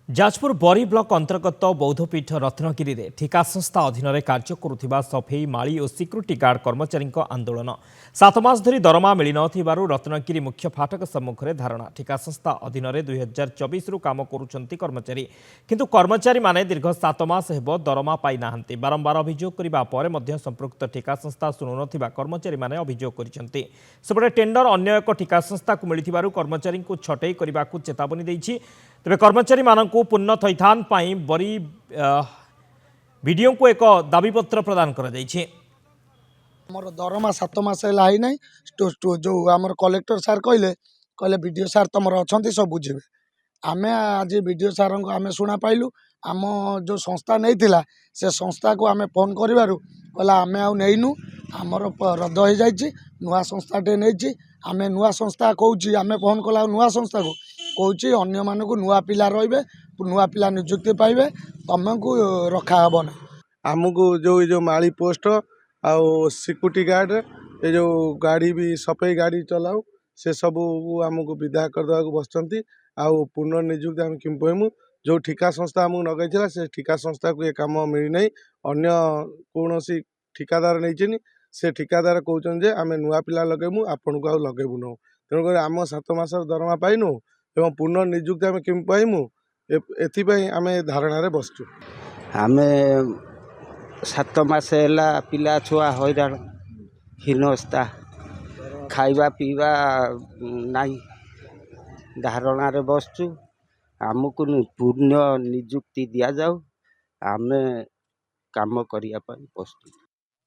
जाजपुर बरी ब्लॉक अंतर्गत बौद्धपीठ रत्नगिरी रे ठिका संस्था अधीन में कार्य करुवा सफेई माली और सिक्यूरीटी गार्ड कर्मचारी आंदोलन 7 मास धरी दरमा मिल नथिबारु रत्नगिरी मुख्य फाटक सम्मुख में धारणा ठिका संस्था अधीन में 2024 रु काम करुछंती कर्मचारी किंतु कर्मचारी माने दीर्घ 7 मास हेबो दरमा पाई नाहंती बारंबार अभियोग करिबा परे मध्य संपृक्त ठिका संस्था सुनु नथिबा कर्मचारी माने अभियोग करिसंती सेपटे टेंडर अन्य एक ठिका संस्था को मिलिथिबारु कर्मचारी को छटई करिबाकू चेतावनी दैछि तेबे कर्मचारी मानकू पुण्य थैथान पाई बरी वीडियो को एक दाबीपत्र प्रदान कर मोर दरमा 7 मास है ना जो आम कलेक्टर सार कहले कहले वीडियो सार तुम अच्छा सब बुझे आम आज वीडियो सार को आम शुणा पाइलु आम जो संस्था नहीं थिला से संस्था को आम फोन करूँ कहला आम आईनु आमर रद्द हो जाइए नुआ संस्थाटे नहीं आम नुआ संस्था कौच आम फोन कला नुआ संस्था को कौच अन्य मानक नुआ पिला रे नुआ पिला निजुक्ति पाइबे तुमको रखा हे ना आमको जो माली पोस्ट आउ सिक्यूरीटी गार्ड ये जो गाड़ी भी सफाई गाड़ी चलाऊ से सब आमको विदा करदे बसती आउ पुनर्निजुक्ति आम कि कहमु जो ठिका संस्था आमको नगई से ठिका संस्था को ये कम मिलना अन्य कौन ठिकादार नहीं से ठिकादार कहते आम नुआ पिला लगेमु आपन को आउ लगेबु न तेणुक आम 7 मास दरमा पाइनु एवं पुनर्निजुक्ति आम कि पाइमु एथिपाई आम धारणा बसचु आम 7 मास है पिला छुआ हैरान हीनस्था खाइबा पीवा नहीं धारणा बसचु आमको पुण्य निजुक्ति दि जाऊ आम काम करने प्रस्तुत।